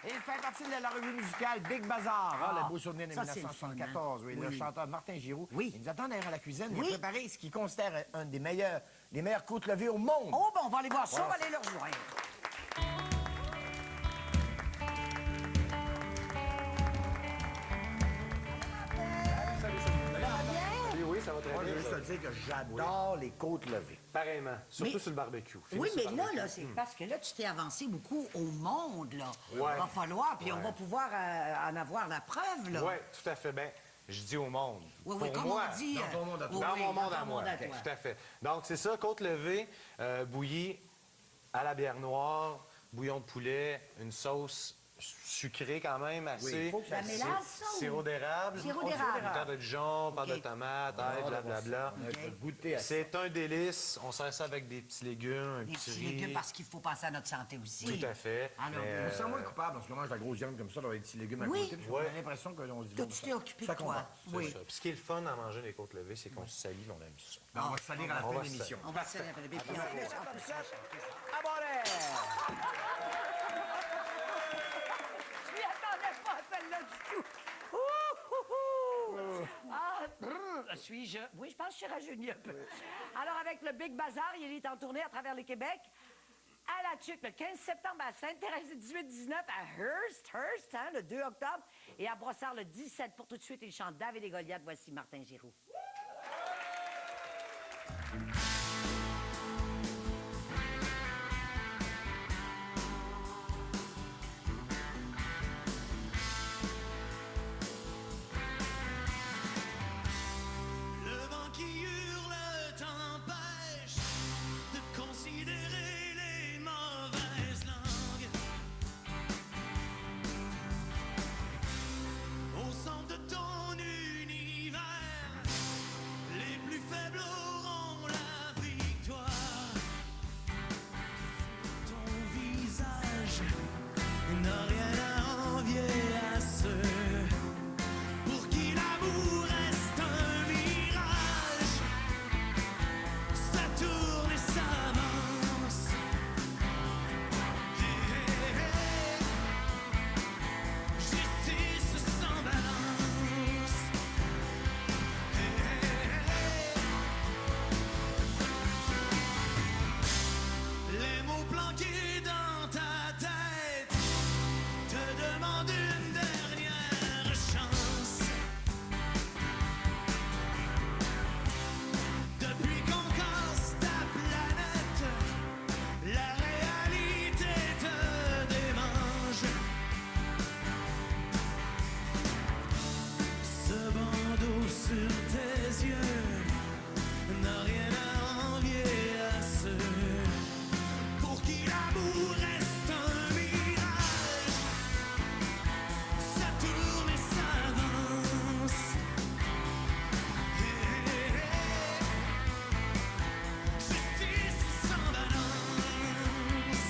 Et il fait partie de la revue musicale Big Bazar, Ah, le beau souvenir de ça, c'est le fun, 1974. hein? Oui, Oui. le chanteur Martin Giroux. Oui. Il nous attend derrière la cuisine. Il Oui. a préparé ce qu'il considère un des meilleures côtes levées au monde. Oh, ben, on va aller voir ça, on va Voilà. aller le rejoindre. Oui, ça va très Moi, je bien. veux juste te dire que j'adore les côtes levées. Pareillement, surtout Mais- sur le barbecue. Oui, Fini mais sur le là, barbecue. c'est parce que là, tu t'es avancé beaucoup au monde, là. Ouais. Il va falloir, puis on Ouais. va pouvoir en avoir la preuve, là. Oui, tout à fait. Ben, je dis au monde. Oui, oui, Pour comme moi, on dit. dans ton monde à toi. oui, dans oui, mon monde dans à ton moi. monde à toi. Tout à fait. Donc, c'est ça, côte levée, bouillie à la bière noire, bouillon de poulet, une sauce sucrée quand même, assez. il faut que La mélasse, ça, ou- Sirop d'érable. Sirop d'érable. Terre de Dijon, pâte OK. de tomate, ail, blablabla. On a goûté à ça. C'est un délice. On sert ça avec des petits légumes, un Des petit petits riz. légumes, parce qu'il faut penser à notre santé aussi. Tout à fait. Alors, Mais, On se sent moins coupable parce qu'on mange de la grosse viande comme ça, dans des petits légumes à Oui. côté. Puis Ouais. on a l'impression qu'on se dit... Toi, bon, tu ça- t'es occupé ça de toi. compense. c'est Oui. ça. Puis ce qui est le fun à manger des côtes levées, c'est qu'on se salit, on aime ça. Ben, on va se salir à la On fin va de se l'émission. On va se faire un peu de puis en plus, Abonnez! Je m'y attendais pas à celle-là du tout. Suis-je... Oui, je pense que je suis rajeuni un peu. Alors, avec le Big Bazar, il est en tournée à travers le Québec. À la Tuque, le 15 septembre, à Sainte-Thérèse, 18-19, à Hearst, hein, le 2 octobre, et à Brossard, le 17. Pour tout de suite, il chante David et Goliath. Voici Martin Giroux. Le vent qui hurle t'empêche de considérer les mauvaises langues. Au centre de ton univers, les plus faibles auront la victoire. Ton visage n'a rien à envier à ceux pour qui l'amour reste un mirage. Ça tourne et s'avance. Hey, hey, hey. Justice sans balance. Hey, hey, hey. Les mots planqués dans ta tête te demandent une dernière chance. Depuis qu'on casse ta planète, la réalité te démange. Ce bandeau sur tes yeux n'a rien à envier à ceux pour qui l'amour reste un mirage. Ça tourne et s'avance. Hey, hey, hey. Justice sans balance.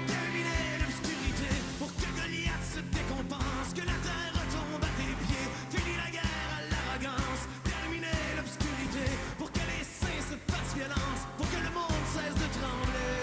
Terminer l'obscurité pour que Goliath se décompense, que la terre retombe à tes pieds. Fini la guerre à l'arrogance. Terminer l'obscurité pour que les saints se fassent violence, pour que le monde cesse de trembler.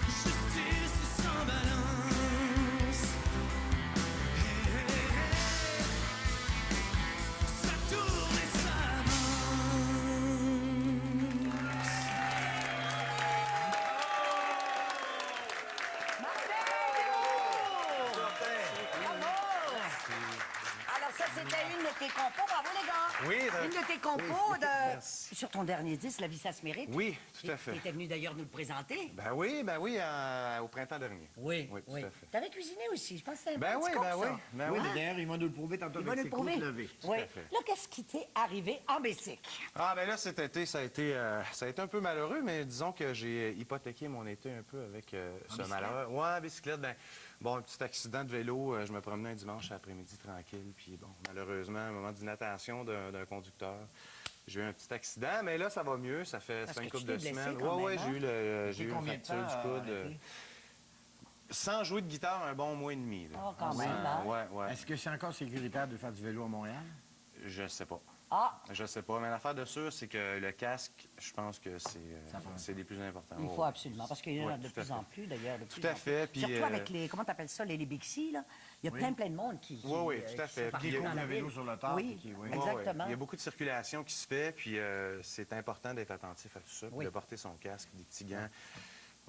Justice sans balance. Hey, hey, hey. Ça tourne et Alors ça, c'était une de tes compos. Bravo, les gars! Oui, Une de tes compos sur ton dernier disque, La vie, ça se mérite. Oui, tout à fait. Tu étais venu d'ailleurs nous le présenter. Ben oui, au printemps dernier. Oui, Oui, tout à fait. T'avais cuisiné aussi, je pense que c'était un Ben petit oui, couple, ben ça. oui. Ben Oui, oui. mais d'ailleurs, il va nous le prouver tantôt Il va avec nous ses le prouver. côtes levées. Oui. à fait. Là, qu'est-ce qui t'est arrivé en Bessic? Ah, ben là, cet été, ça a été un peu malheureux, mais disons que j'ai hypothéqué mon été un peu avec ce malheur. Ouais, en bicyclette, ben, bon, un petit accident de vélo. Je me promenais un dimanche après-midi tranquille, puis bon, malheureusement, un moment d'inattention d'un conducteur. J'ai eu un petit accident, mais là, ça va mieux. Ça fait Parce une que couple tu t'es de blessé semaines. quand Ouais, même, j'ai eu, j'ai eu une combien de fracture temps, du coude. arrêté? Sans jouer de guitare, un bon mois et demi. Là. Oh, quand même, hein? Ouais. Est-ce que c'est encore sécuritaire de faire du vélo à Montréal? Je sais pas. Ah, Je sais pas. Mais l'affaire de sûr, c'est que le casque, je pense que c'est des plus importants. il faut absolument, parce qu'il y en a Ouais, de tout à plus en fait. plus, d'ailleurs. Tout à fait, puis, Surtout avec les, comment t'appelles ça, les Bixi, là. Il y a plein de monde qui... Oui, tout à qui fait. sont Puis, partout il y a dans la le vélo ville. sur le tard, Oui, puis oui. exactement. Il y a beaucoup de circulation qui se fait, puis c'est important d'être attentif à tout ça, puis Oui. de porter son casque, des petits gants.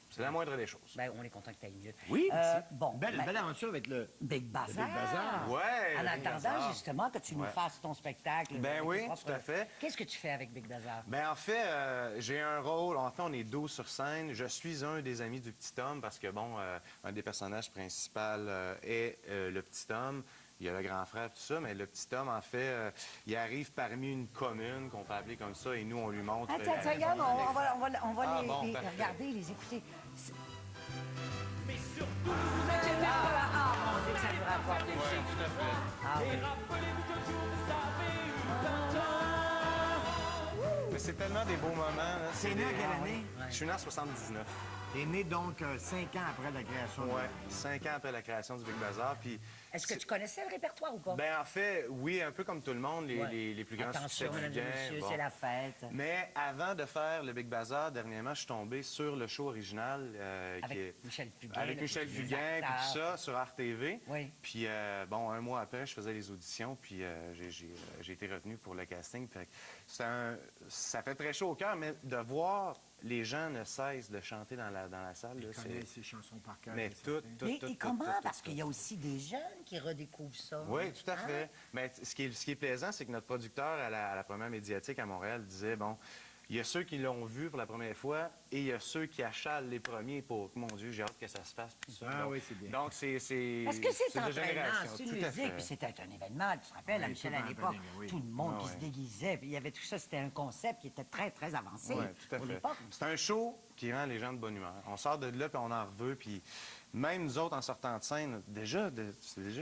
C'est la moindre des choses. Ben, on est content que tu ailles mieux. Oui, merci. Bon, Belle ben, aventure avec le... Big Bazar. Big Bazar. Ouais, En le Big attendant, Bazar. justement, que tu nous Ouais. fasses ton spectacle. Ben avec oui, tes propres- tout à fait. Qu'est-ce que tu fais avec Big Bazar? Ben en fait, j'ai un rôle. En fait, on est 12 sur scène. Je suis un des amis du petit homme parce que, bon, un des personnages principaux est le petit homme. Il y a le grand frère, tout ça, mais le petit homme, en fait, il arrive parmi une commune qu'on peut appeler comme ça, et nous, on lui montre... Attends, regarde, on va Ah, les, bon, les parfait. regarder, les écouter. Mais surtout, Ah, mon Dieu, que ça nous rapporte. Ouais, tout à fait. Ah, oui. rappelez-vous qu'un jour vous avez eu un temps. Mais c'est tellement des beaux moments. Là. C'est né en quelle année? Je suis né en 79. T'es né donc 5 ans après la création. de- Ouais, 5 ans après la création du Big Bazar. Puis, Est-ce que tu connaissais le répertoire ou pas? ben en fait, oui, un peu comme tout le monde, les, Ouais. les plus grands Attention, succès du mesdames et gain. messieurs, bon. c'est la fête. Mais avant de faire le Big Bazar, dernièrement, je suis tombé sur le show original Avec qui est... Michel Fugain. Avec là, Michel les Fugain, puis acteurs. tout ça, sur RTV. Oui. Puis, bon, un mois après, je faisais les auditions, puis j'ai été retenu pour le casting. Fait que ça fait très chaud au cœur, mais de voir les gens ne cessent de chanter dans la salle, là, Il connaît ses chansons par cœur. Mais c'est tout, certain. tout, Mais tout, et tout, comment? tout, Parce tout, qu'il y a aussi des jeunes qui redécouvrent ça. Oui, tout à Hein? fait. Mais ce qui est plaisant, c'est que notre producteur à la première médiatique à Montréal disait, bon, il y a ceux qui l'ont vu pour la première fois et il y a ceux qui achalent les premiers pour, mon Dieu, j'ai hâte que ça se fasse. Tout ça. Ah Donc- oui, c'est bien. Donc, c'est Parce que c'est de entraînant, génération, c'est tout une à musique, fait. puis c'était un événement. Tu te rappelles, à Oui, Michel, tout à le l'époque, happening, oui. tout le monde Ah qui ouais. se déguisait, puis il y avait tout ça, c'était un concept qui était très, très avancé Oui, tout à pour fait. l'époque. C'est un show qui rend les gens de bonne humeur. On sort de là, puis on en reveut, puis même nous autres, en sortant de scène, c'est déjà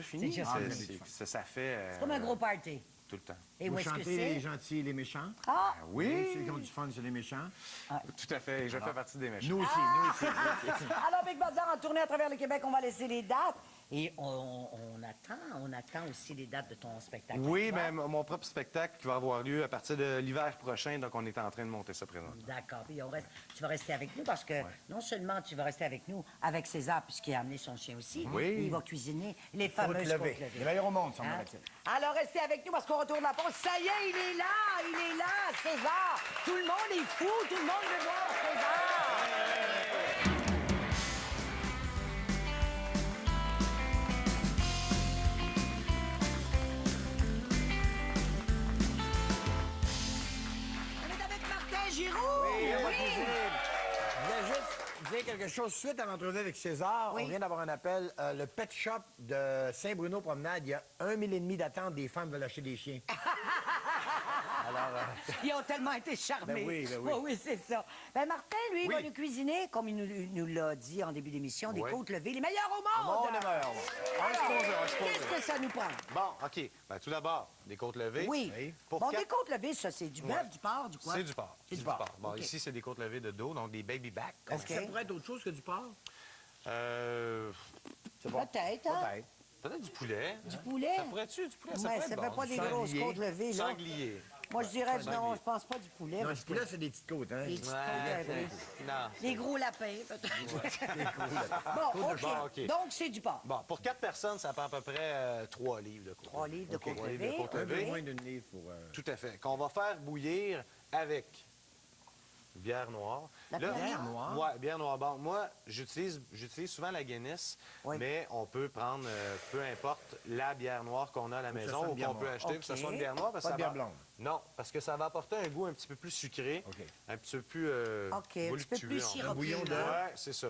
fini. C'est déjà fini. Ça fait... C'est comme un gros party. Tout le temps. Et où Vous est-ce que chantez les c'est? gentils et les méchants? Ah! Oui! Ceux qui ont du fun, c'est les méchants. Tout à fait. Et je fais partie des méchants. Nous aussi, nous aussi. Alors, Big Bazar en tournée à travers le Québec, on va laisser les dates. Et on attend aussi les dates de ton spectacle. Oui, Toi? mais mon propre spectacle qui va avoir lieu à partir de l'hiver prochain, donc on est en train de monter ça présentement. D'accord. Puis tu vas rester avec nous parce que non seulement tu vas rester avec nous, avec César, puisqu'il a amené son chien aussi, Oui. mais il va cuisiner les fameuses Côtes levées. côtes levées. Les meilleurs au monde, Hein? semblerait-il. Alors, restez avec nous parce qu'on retourne la pause. Ça y est, il est là, César. Tout le monde est fou, tout le monde veut voir César. On est avec Martin Giroux. Je voulais juste dire quelque chose suite à l'entrevue avec César. Oui. On vient d'avoir un appel. Le pet shop de Saint-Bruno-Promenade, il y a 1,5 mille d'attente des femmes veulent acheter des chiens. Alors, Ils ont tellement été charmés. Ben oui, ben oui. Oh oui, c'est ça. Ben Martin, lui, il Oui. va nous cuisiner, comme il nous l'a dit en début d'émission, des Oui. côtes levées, les meilleures au monde. on est meilleurs. Qu'est-ce que ça nous prend? Bon, OK. Ben, tout d'abord, des côtes levées. Oui. Pour Bon, quatre- des côtes levées, ça, c'est du bœuf, du porc, du quoi? C'est du porc. C'est du porc. Bon, OK. ici, c'est des côtes levées de dos, donc des baby back. Est-ce que ça pourrait être autre chose que du porc? C'est Peut-être, hein? Peut-être. Peut-être du poulet. Du poulet? Ça pourrait-tu, du poulet? Ouais, Ça pourrait ça être fait bon. pas des Sanglier. grosses côtes levées, là. Sanglier. Moi, je dirais, sanglier. non, je pense pas du poulet. Non, parce ce que- là, c'est des petites côtes, hein? Des petites Ouais. côtes levées. Non. Des gros lapins, peut-être. Bon, OK. Bon, OK. Donc, c'est du porc. Bon, pour 4 personnes, ça prend à peu près 3 livres de côtes. 3 livres de OK. côtes 3 livres levées. de côtes Un levées. peu moins d'une livre pour... Tout à fait. Qu'on va faire bouillir avec bière noire. La bière noire? Oui, bière noire. Bon, moi, j'utilise souvent la Guinness, Oui. mais on peut prendre, peu importe, la bière noire qu'on a à la que ça maison soit une ou bière qu'on peut noire. acheter, que ce OK. soit une bière noire. Parce que Pas de ça bière va- blonde. Non, parce que ça va apporter un goût un petit peu plus sucré, OK. un petit peu plus OK, un petit peu plus voluptueux, on- sirop. Un bouillon de... Ouais, c'est ça.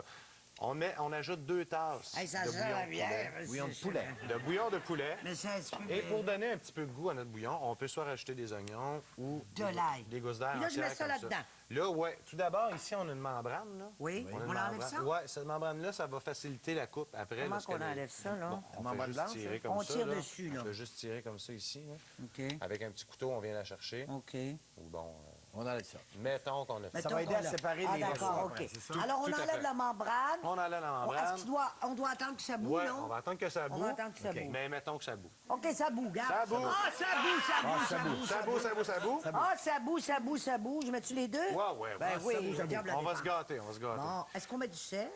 On ajoute 2 tasses Hey, ça de sent bouillon la de bière. poulet. Bouillon de poulet. De bouillon de poulet. Mais ça se peut Et bien. pour donner un petit peu de goût à notre bouillon, on peut soit rajouter des oignons ou De l'ail. des gousses d'ail Puis là, je mets entières ça comme là-dedans. Là, ouais. Tout d'abord, ici, on a une membrane. Là. Oui, a une on enlève membrane. ça? Oui, cette membrane-là, ça va faciliter la coupe après. Comment lorsque qu'on le- enlève ça, là? Bon, on Membrane fait juste blanche, tirer là? comme On ça. tire là. dessus, là. On peut juste tirer comme ça ici. Là. OK. Avec un petit couteau, on vient la chercher. OK. Ou bon, On enlève ça. mettons qu'on a fait. Ça va aider à séparer les d'accord, morceaux OK. après, c'est ça? Alors, on Tout à enlève fait. la membrane. On enlève la membrane. On doit attendre que ça boue, Ouais, non? on va attendre que ça boue. On va attendre que ça OK. boue. Mais mettons que ça boue. OK, ça boue, garde. Ça boue. Ah, ça boue, ça boue, ça boue. Ça boue, ça boue, ça boue. Ah, ça boue, ça boue, ça boue. Je mets-tu les deux? Ouais. Ben oui, le diable la On va se défend. gâter, on va se gâter. Bon, est-ce qu'on met du sel?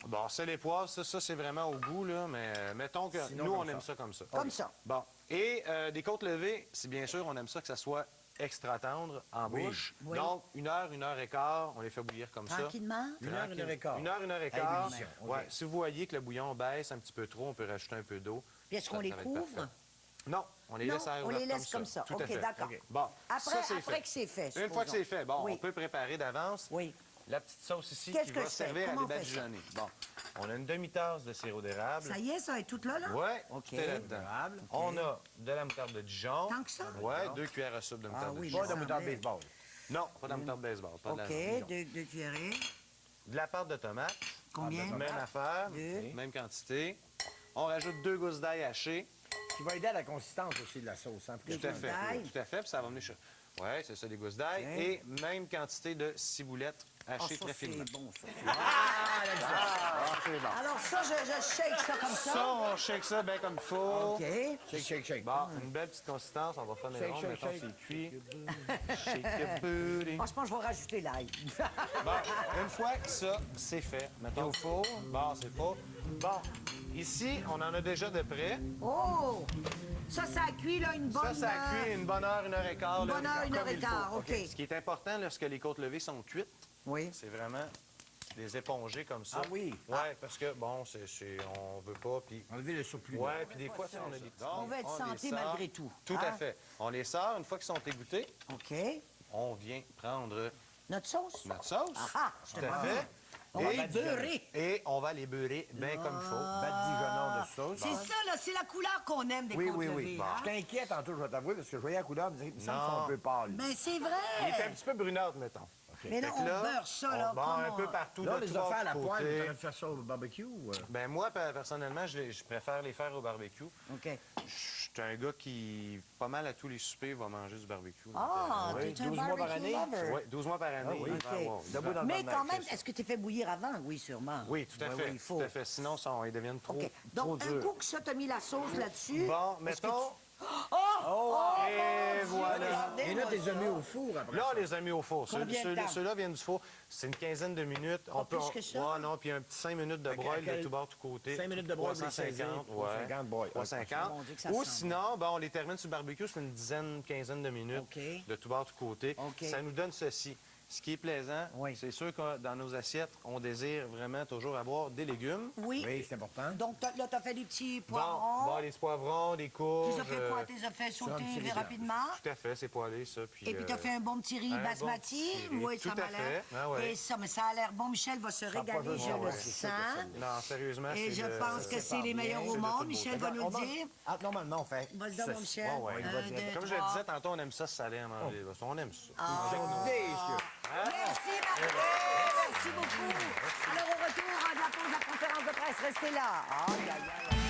Bon, sel et poivre, ça c'est vraiment au goût, là, mais mettons que Sinon, nous, comme on aime ça. ça comme ça. Comme ça. Bon. Et des côtes levées, c'est bien sûr, on aime ça que ça soit extra tendre en bouche. Oui. Donc, 1 heure et quart, on les fait bouillir comme ça. Tranquillement? 1 heure, 1 heure et quart. 1 heure et À quart. ébullition, OK. Ouais. Si vous voyez que le bouillon baisse un petit peu trop, on peut rajouter un peu d'eau. Puis est-ce qu'on Ça les va être couvre? parfait. Non, on les Non, laisse à on ouvert les laisse comme ça. Tout à OK, fait. d'accord. OK. Bon, Après, ça, c'est après fait. que c'est fait, Une fois que supposons. c'est fait, bon, Oui. on peut préparer d'avance Oui. la petite sauce ici Qu'est-ce qui que va je fais? servir à Comment on les fait ça? badigeonner. Bon, on a une demi-tasse de sirop d'érable. Ça y est, ça est tout là, là? Oui, OK. tout est là-dedans. On a de la moutarde de Dijon. Tant que ça? Oui, 2 cuillères à soupe de moutarde Ah oui, de mais Dijon. Pas de moutarde semblait. baseball. Non, pas de la moutarde baseball, pas de la OK, Dijon. deux cuillerées. De la pâte de tomate, Combien? même affaire, Deux. même quantité. On rajoute 2 gousses d'ail hachées. Qui va aider à la consistance aussi de la sauce. Hein, Des Tout à gousses fait. d'ail. Tout à fait, puis ça va venir... Oui, c'est ça, des gousses d'ail. OK. Et même quantité de ciboulettes Ah, hachées ça, très c'est finement. bon, ça. Ah, c'est bon. Alors ça, je shake ça comme ça. Ça, on shake ça bien comme il faut. OK. Shake, shake, shake. Bon, une belle petite consistance, on va faire Shake, les rondes, shake, mettons shake. c'est cuit. Shake the booty. Moi, je pense que je vais rajouter l'ail. Bon, une fois que ça, c'est fait, mettons au four. Bon, c'est pas. Bon, ici, on en a déjà de près. Oh! Ça a cuit, là, une bonne... Ça a cuit une bonne heure, 1 heure et quart. Une là, bonne heure, comme 1 heure et il faut. quart, OK. Ce qui est important lorsque les côtes levées sont cuites, Oui. c'est vraiment les éponger comme ça. Ah oui. Oui, parce que, bon, on veut pas, puis... Enlever le surplus. Oui, puis des fois, on a des... On veut être les santé sort. malgré tout. Tout hein? à fait. On les sort, une fois qu'ils sont égouttés, OK. on vient prendre Notre sauce? notre sauce. Ah, Tout à fait. On va Et- les beurrer. Et on va les beurrer bien comme il faut. Badigeonnons de sauce. C'est ça, là, c'est la couleur qu'on aime des Oui, côtes oui, levées, oui. hein? Je t'inquiète tantôt, je vais t'avouer, parce que je voyais la couleur, il me semble qu'ils sont Non. un peu pâles. Ben, c'est Il est un vrai. petit peu brunâtre, mettons. Mais là, Fait que on beurre ça, là. Bon, comme un on- peu partout. Là, on de les tous a fait à la bords, poêle, côtés. tu aurais faire ça au barbecue ou... Ben moi, personnellement, je préfère les faire au barbecue. OK. Je suis un gars qui, pas mal à tous les soupers, va manger du barbecue. Ah, oui, t'es un 12 mois par barbecue année? lover. Oui, 12 mois par année. Ah oui. il va OK. avoir- Debout dans le Mais barnac, quand même, c'est ça. est-ce que tu fait bouillir avant? Oui, sûrement. Oui, tout à Oui, fait. oui, il faut. Tout à fait. Sinon, ils deviennent trop, OK. trop Donc, un durs. coup que ça, t'as mis la sauce là-dessus. Bon, est-ce que mettons... mon Et Dieu, voilà. regardez, Et là, moi, t'es ça. mis au four après Là, on ça. les a mis au four. Combien de temps? Ceux-là viennent du four. C'est une quinzaine de minutes. Pas plus que ça? Ouais, non, puis un petit 5 minutes de Fait que broil de quel- tout bord, tout côté. 5 minutes de broil pour les 350, saisir, ouais. 350 broil. 350. Mon Dieu, que ça Ou sent sinon, ben, on les termine sur le barbecue, c'est une dizaine, quinzaine de minutes OK. de tout bord, tout côté. OK. Ça nous donne ceci. Ce qui est plaisant, Oui. c'est sûr que dans nos assiettes, on désire vraiment toujours avoir des légumes. Oui. Oui, c'est important. Donc, là, t'as fait des petits Bon, poivrons. des poivrons, des Tu courges. les as fait quoi? Tu les as fait sur un petit sauter riz rapidement? Tout à fait, c'est poêlé, ça. Puis, Et puis, tu as fait un bon petit riz un bon basmati. petit riz. Oui, Tout ça m'a à l'air. fait. Ah ouais. Et ça, mais ça a l'air bon. Michel va se régaler, je besoin, le ouais, c'est sûr que sens. Non, sérieusement, Et c'est je de- pense que c'est les meilleurs au C'est de monde. toute Michel beauté. va nous On mange- dire. Ah, normalement, on fait... Vas-y donc, mon Michel. Ouais, ouais. Un, deux, Comme je le trois. disais tantôt, on aime ça salé à manger. On aime ça. C'est délicieux. Merci, Martin. Merci beaucoup. Alors, au retour de la pause de la conférence de presse, restez là. Aïe, aïe, aïe.